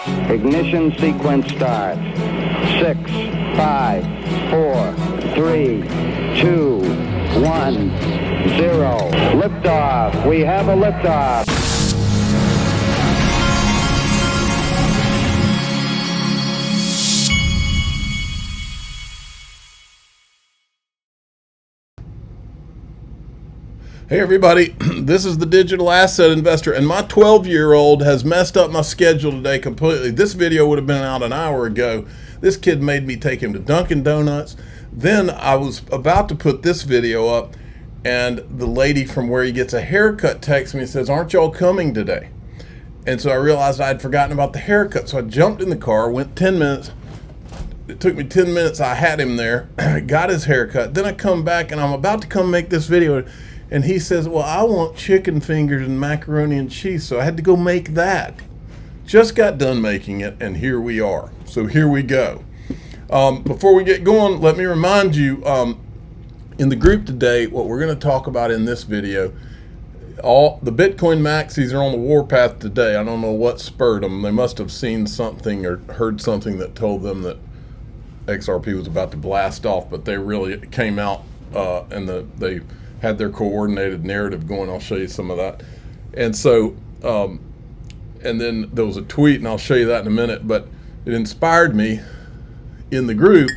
Ignition sequence starts. 6, 5, 4, 3, 2, 1, 0. Liftoff. We have a liftoff. Hey everybody, this is the Digital Asset Investor, and my 12-year-old has messed up my schedule today completely. This video would have been out an hour ago. This kid made me take him to Dunkin' Donuts. Then I was about to put this video up, and the lady from where he gets a haircut texts me and says, "Aren't y'all coming today?" And so I realized I had forgotten about the haircut. So I jumped in the car, went 10 minutes. It took me 10 minutes. I had him there, got his haircut. Then I come back, and I'm about to come make this video. And he says, "Well, I want chicken fingers and macaroni and cheese." So I had to go make that. Just got done making it, and here we are. So here we go. Before we get going, let me remind you, in the group today, what we're going to talk about in this video, all the Bitcoin maxis are on the warpath today. I don't know what spurred them. They must have seen something or heard something that told them that XRP was about to blast off, but they really came out and they had their coordinated narrative going. I'll show you some of that. And so, and then there was a tweet, and I'll show you that in a minute, but it inspired me in the group.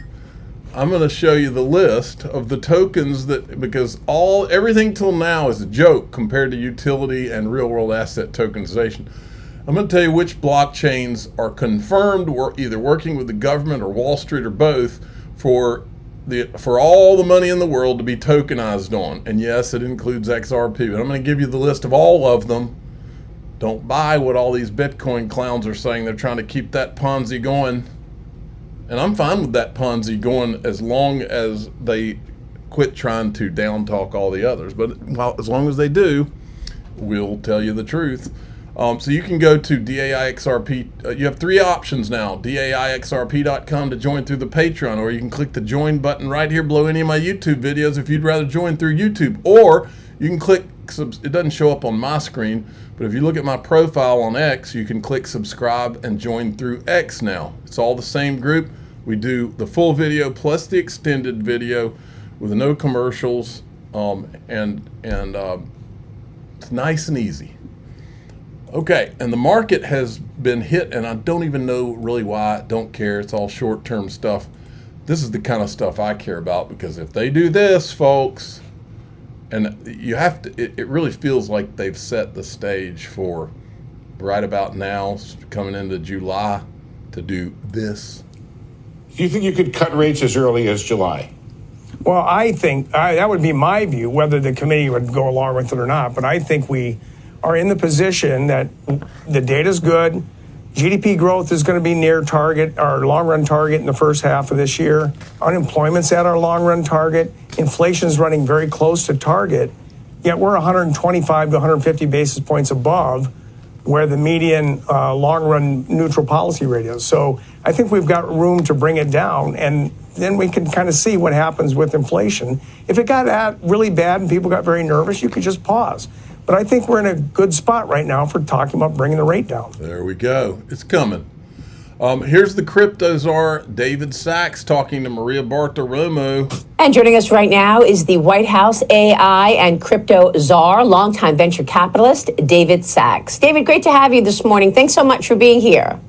I'm going to show you the list of the tokens that, because everything till now is a joke compared to utility and real world asset tokenization. I'm going to tell you which blockchains are confirmed or either working with the government or Wall Street or both for all the money in the world to be tokenized on. And yes, it includes XRP, but I'm going to give you the list of all of them. Don't buy what all these Bitcoin clowns are saying. They're trying to keep that Ponzi going. And I'm fine with that Ponzi going as long as they quit trying to down talk all the others. But as long as they do, we'll tell you the truth. So you can go to DAIXRP. You have three options now. DAIXRP.com to join through the Patreon, or you can click the join button right here below any of my YouTube videos if you'd rather join through YouTube. Or you can click, it doesn't show up on my screen, but if you look at my profile on X, you can click subscribe and join through X now. It's all the same group. We do the full video plus the extended video with no commercials, and it's nice and easy. Okay, and the market has been hit, and I don't even know really why. I don't care. It's all short-term stuff. This is the kind of stuff I care about, because if they do this, folks, and you have to, it really feels like they've set the stage for right about now, coming into July, to do this. Do you think you could cut rates as early as July? Well, I think that would be my view, whether the committee would go along with it or not. But I think we are in the position that the data's good. GDP growth is going to be near target, our long-run target in the first half of this year. Unemployment's at our long-run target. Inflation's running very close to target, yet we're 125 to 150 basis points above where the median long-run neutral policy rate is. So I think we've got room to bring it down, and then we can kind of see what happens with inflation. If it got really bad and people got very nervous, you could just pause. But I think we're in a good spot right now for talking about bringing the rate down. There we go. It's coming. Here's the crypto czar, David Sachs, talking to Maria Bartiromo. And joining us right now is the White House AI and crypto czar, longtime venture capitalist, David Sachs. David, great to have you this morning. Thanks so much for being here.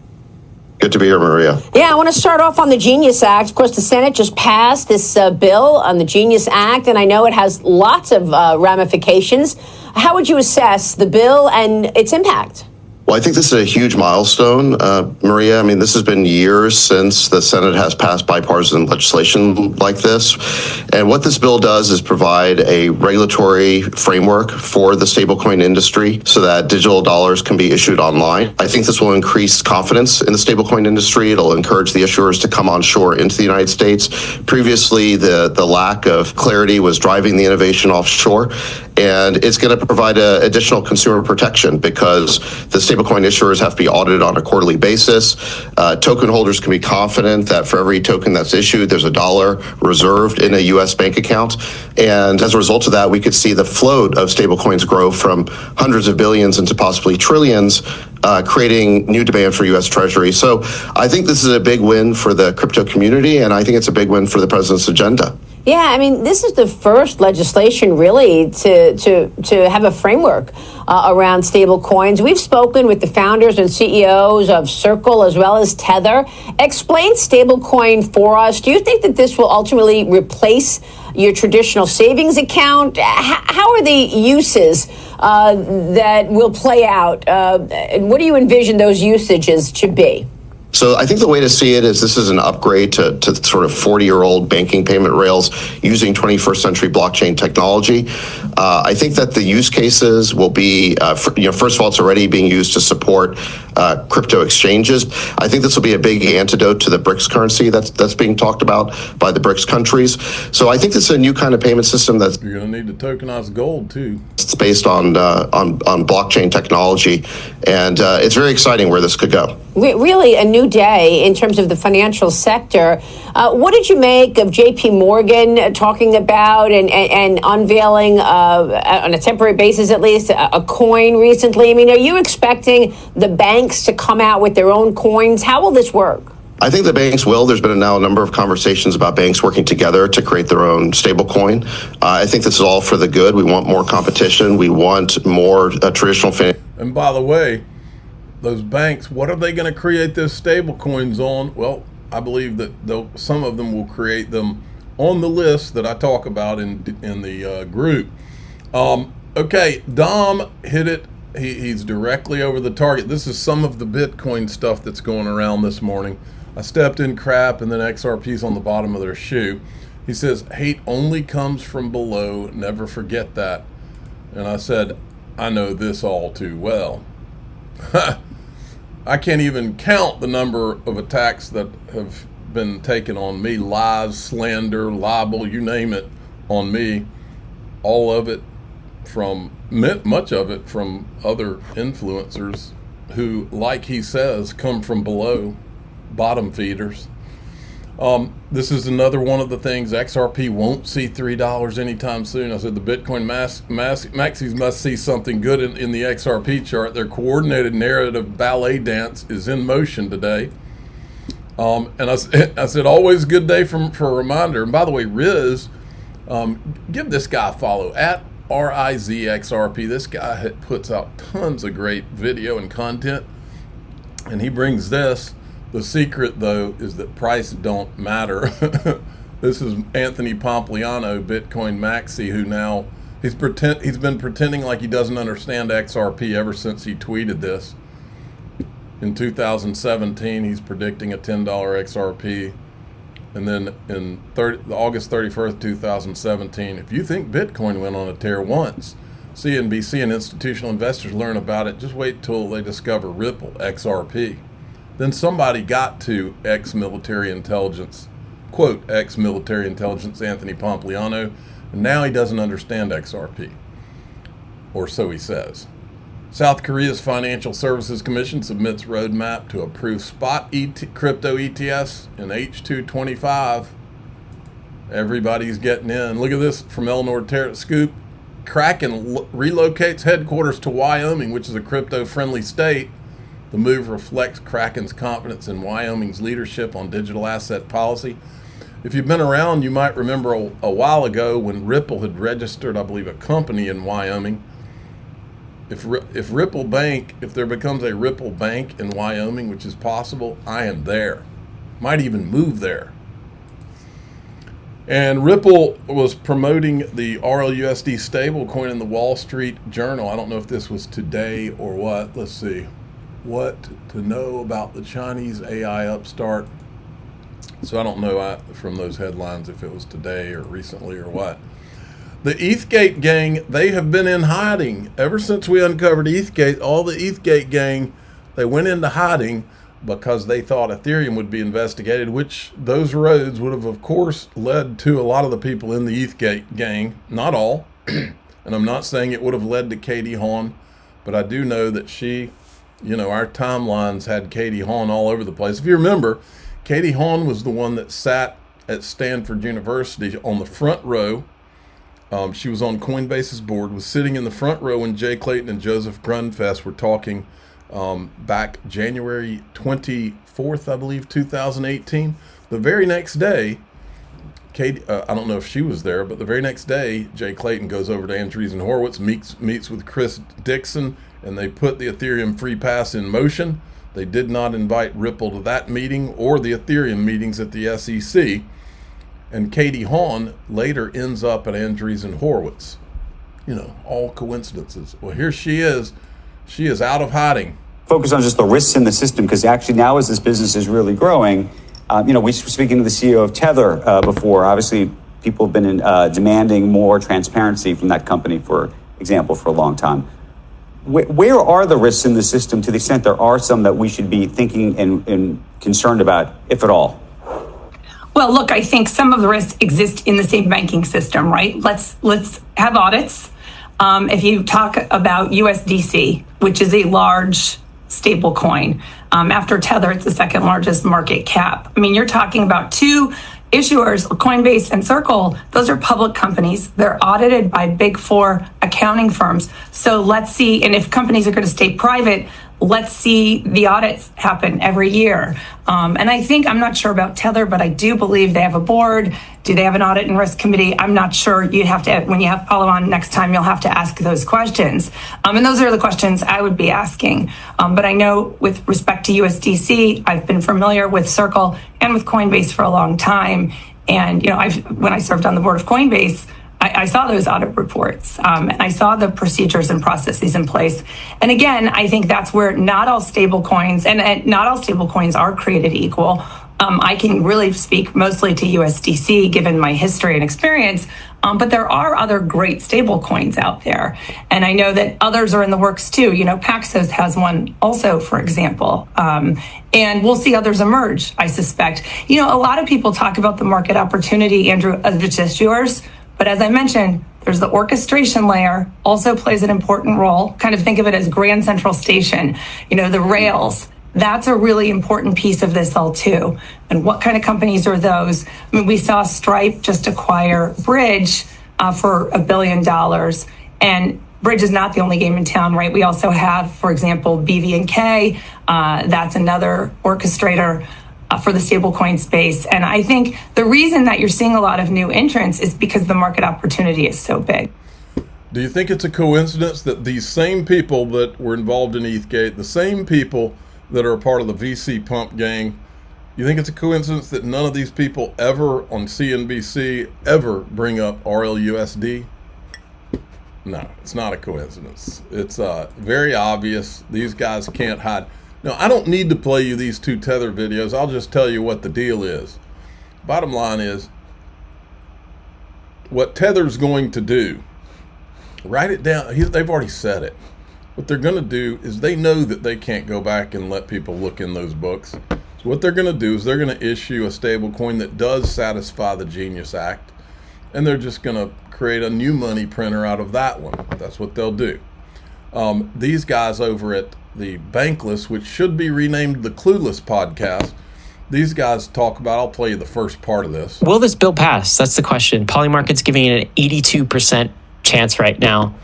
Good to be here, Maria. Yeah, I want to start off on the Genius Act. Of course, the Senate just passed this bill on the Genius Act, and I know it has lots of ramifications. How would you assess the bill and its impact? Well, I think this is a huge milestone, Maria. I mean, this has been years since the Senate has passed bipartisan legislation like this. And what this bill does is provide a regulatory framework for the stablecoin industry so that digital dollars can be issued online. I think this will increase confidence in the stablecoin industry. It'll encourage the issuers to come onshore into the United States. Previously, the lack of clarity was driving the innovation offshore. And it's going to provide additional consumer protection because the stablecoin issuers have to be audited on a quarterly basis. Token holders can be confident that for every token that's issued, there's $1 reserved in a U.S. bank account. And as a result of that, we could see the float of stablecoins grow from hundreds of billions into possibly trillions creating new demand for U.S. Treasury. So I think this is a big win for the crypto community, and I think it's a big win for the president's agenda. Yeah, I mean, this is the first legislation really to have a framework around stable coins. We've spoken with the founders and CEOs of Circle as well as Tether. Explain stablecoin for us. Do you think that this will ultimately replace your traditional savings account? How are the uses that will play out? And what do you envision those usages to be? So I think the way to see it is this is an upgrade to sort of 40-year-old banking payment rails using 21st century blockchain technology. I think that the use cases will be, first of all, it's already being used to support crypto exchanges. I think this will be a big antidote to the BRICS currency that's being talked about by the BRICS countries. So I think this is a new kind of payment system that's You're going to need to tokenize gold too. It's based on blockchain technology, and it's very exciting where this could go. Really a new day in terms of the financial sector. What did you make of J.P. Morgan talking about and unveiling, on a temporary basis at least, a coin recently? I mean, are you expecting the banks to come out with their own coins? How will this work? I think the banks will. There's been now a number of conversations about banks working together to create their own stablecoin. I think this is all for the good. We want more competition. We want more traditional finance. And by the way, those banks, what are they going to create those stable coins on? Well, I believe that some of them will create them on the list that I talk about in the group. Okay, Dom hit it. He's directly over the target. This is some of the Bitcoin stuff that's going around this morning. I stepped in crap, and then XRP's on the bottom of their shoe. He says, hate only comes from below. Never forget that. And I said, I know this all too well. I can't even count the number of attacks that have been taken on me. Lies, slander, libel, you name it, on me. All of it much of it from other influencers who, like he says, come from below, bottom feeders. This is another one of the things. XRP won't see $3 anytime soon. I said the Bitcoin maxis must see something good in the XRP chart. Their coordinated narrative ballet dance is in motion today. And I said, always a good day for a reminder. And by the way, Riz, give this guy a follow at RIZXRP. This guy puts out tons of great video and content, and he brings this. The secret, though, is that price don't matter. This is Anthony Pompliano, Bitcoin Maxi, who now he's been pretending like he doesn't understand XRP ever since he tweeted this. In 2017, he's predicting a $10 XRP. And then in August 31st, 2017, if you think Bitcoin went on a tear once, CNBC and institutional investors learn about it. Just wait till they discover Ripple, XRP. Then somebody got to ex-military intelligence, quote, ex-military intelligence Anthony Pompliano, and now he doesn't understand XRP, or so he says. South Korea's Financial Services Commission submits roadmap to approve spot crypto ETFs in H225. Everybody's getting in. Look at this from Eleanor Terrett Scoop. Kraken relocates headquarters to Wyoming, which is a crypto-friendly state. The move reflects Kraken's confidence in Wyoming's leadership on digital asset policy. If you've been around, you might remember a while ago when Ripple had registered, I believe, a company in Wyoming. If Ripple Bank, if there becomes a Ripple Bank in Wyoming, which is possible, I am there. Might even move there. And Ripple was promoting the RLUSD stablecoin in the Wall Street Journal. I don't know if this was today or what. Let's see. What to know about the Chinese AI upstart. So I don't know from those headlines if it was today or recently or what. The ETHgate gang, they have been in hiding ever since we uncovered ETHgate. All the ETHgate gang, they went into hiding because they thought Ethereum would be investigated, which those roads would have, of course, led to a lot of the people in the ETHgate gang. Not all. And I'm not saying it would have led to Katie Hawn, but I do know that she, our timelines had Katie Hawn all over the place. If you remember, Katie Hawn was the one that sat at Stanford University on the front row. She was on Coinbase's board, was sitting in the front row when Jay Clayton and Joseph Grunfest were talking back January 24th, I believe, 2018. The very next day, Katie, I don't know if she was there, but the very next day, Jay Clayton goes over to Andreessen Horowitz, meets with Chris Dixon, and they put the Ethereum free pass in motion. They did not invite Ripple to that meeting or the Ethereum meetings at the SEC. And Katie Haun later ends up at Andreessen Horowitz. You know, all coincidences. Well, here she is. She is out of hiding. Focus on just the risks in the system, because actually now as this business is really growing, we were speaking to the CEO of Tether before. Obviously, people have been demanding more transparency from that company, for example, for a long time. Where are the risks in the system, to the extent there are some that we should be thinking and concerned about, if at all? Well, look, I think some of the risks exist in the same banking system, right? Let's have audits. If you talk about USDC, which is a large stable coin, after Tether, it's the second largest market cap. I mean, you're talking about two issuers, Coinbase and Circle. Those are public companies. They're audited by Big Four accounting firms. So let's see, and if companies are going to stay private, let's see the audits happen every year. And I think, I'm not sure about Tether, but I do believe they have a board. Do they have an audit and risk committee? I'm not sure. You'd have to, when you have Paulo on next time, you'll have to ask those questions. And those are the questions I would be asking. But I know with respect to USDC, I've been familiar with Circle and with Coinbase for a long time. And, when I served on the board of Coinbase, I saw those audit reports, and I saw the procedures and processes in place. And again, I think that's where not all stable coins, and not all stable coins are created equal. I can really speak mostly to USDC given my history and experience, but there are other great stable coins out there. And I know that others are in the works too. Paxos has one also, for example. And we'll see others emerge, I suspect. A lot of people talk about the market opportunity, Andrew, of just yours. But as I mentioned, there's the orchestration layer, also plays an important role. Kind of think of it as Grand Central Station, the rails. That's a really important piece of this all too. And what kind of companies are those? I mean, we saw Stripe just acquire Bridge for $1 billion. And Bridge is not the only game in town, right? We also have, for example, BVNK. That's another orchestrator for the stablecoin space. And I think the reason that you're seeing a lot of new entrants is because the market opportunity is so big. Do you think it's a coincidence that these same people that were involved in ETHgate, the same people that are a part of the VC pump gang, you think it's a coincidence that none of these people ever on CNBC ever bring up RLUSD? No, it's not a coincidence. It's very obvious. These guys can't hide. Now, I don't need to play you these two Tether videos. I'll just tell you what the deal is. Bottom line is, what Tether's going to do, write it down. They've already said it. What they're going to do is, they know that they can't go back and let people look in those books. So what they're going to do is they're going to issue a stable coin that does satisfy the Genius Act. And they're just going to create a new money printer out of that one. That's what they'll do. These guys over at the Bankless, which should be renamed the Clueless podcast, these guys talk about, I'll play you the first part of this. Will this bill pass? That's the question. Polymarket's giving it an 82% chance right now,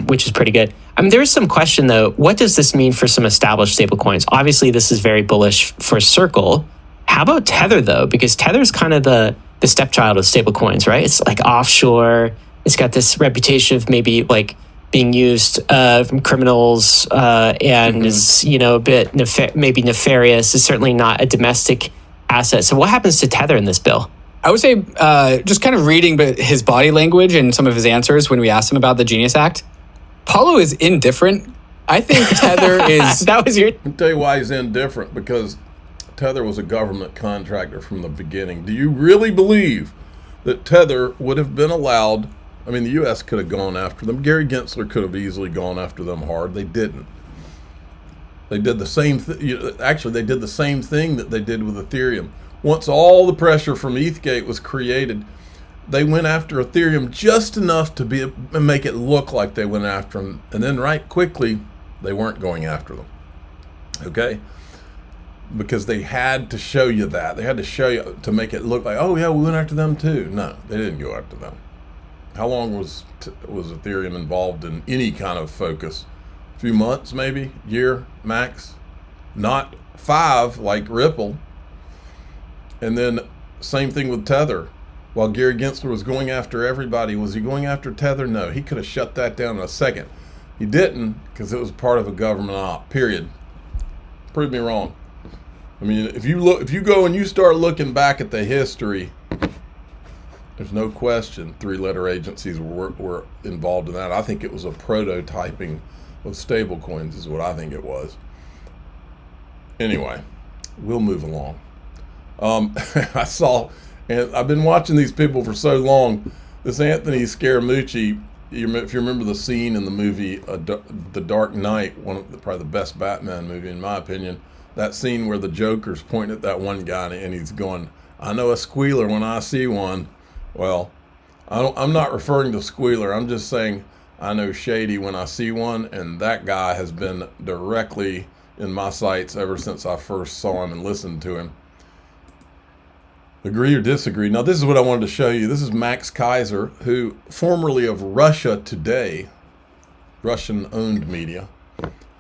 which is pretty good. I mean, there's some question though. What does this mean for some established stablecoins? Obviously, this is very bullish for Circle. How about Tether though? Because Tether's kind of the stepchild of stablecoins, right? It's like offshore. It's got this reputation of maybe like being used from criminals and is, a bit maybe nefarious. It's certainly not a domestic asset. So what happens to Tether in this bill? I would say just kind of reading his body language and some of his answers when we asked him about the Genius Act, Paulo is indifferent. I think Tether is... That was your... I'll tell you why he's indifferent, because Tether was a government contractor from the beginning. Do you really believe that Tether would have been allowed... I mean, the U.S. could have gone after them. Gary Gensler could have easily gone after them hard. They didn't. They did the same thing. Actually, they did the same thing that they did with Ethereum. Once all the pressure from ETHgate was created, they went after Ethereum just enough to make it look like they went after them. And then right quickly, they weren't going after them. Okay? Because they had to show you that. They had to show you to make it look like, oh, yeah, we went after them too. No, they didn't go after them. How long was Ethereum involved in any kind of focus? few months, maybe year max, not 5 like Ripple. And then same thing with Tether. While Gary Gensler was going after everybody, was he going after Tether? No, he could have shut that down in a second. He didn't, because it was part of a government op, period. Prove me wrong. I mean, if you go and you start looking back at the history, there's no question 3-letter agencies were involved in that. I think it was a prototyping of stablecoins is what I think it was. Anyway, we'll move along. I saw, and I've been watching these people for so long, this Anthony Scaramucci, if you remember the scene in the movie The Dark Knight, probably the best Batman movie in my opinion, that scene where the Joker's pointing at that one guy and he's going, I know a squealer when I see one. Well, I'm not referring to squealer. I'm just saying I know shady when I see one, and that guy has been directly in my sights ever since I first saw him and listened to him. Agree or disagree? Now, this is what I wanted to show you. This is Max Kaiser, who formerly of Russia Today, Russian-owned media.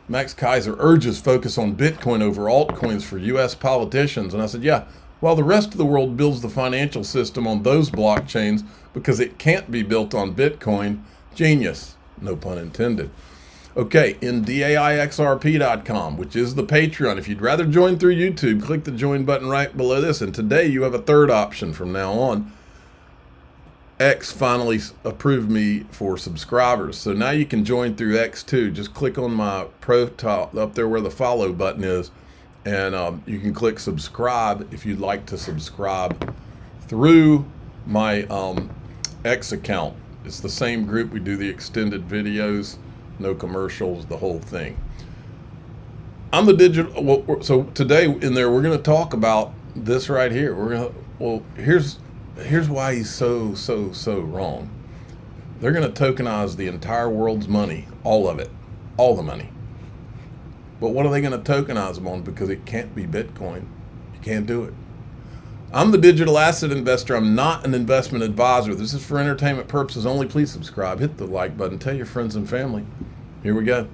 Max Kaiser urges focus on Bitcoin over altcoins for U.S. politicians. And I said, yeah, while the rest of the world builds the financial system on those blockchains because it can't be built on Bitcoin, genius, no pun intended. Okay, in DAIXRP.com, which is the Patreon. If you'd rather join through YouTube, click the join button right below this. And today you have a third option from now on. X finally approved me for subscribers. So now you can join through X too. Just click on my profile up there where the follow button is. And you can click subscribe if you'd like to subscribe through my X account. It's the same group. We do the extended videos. No commercials, the whole thing. I'm the digital. Well, so today in there, we're going to talk about this right here. Here's why he's so wrong. They're going to tokenize the entire world's money, all of it, all the money. But what are they going to tokenize them on? Because it can't be Bitcoin. You can't do it. I'm the digital asset investor. I'm not an investment advisor. This is for entertainment purposes only. Please subscribe, hit the like button, tell your friends and family. Here we go.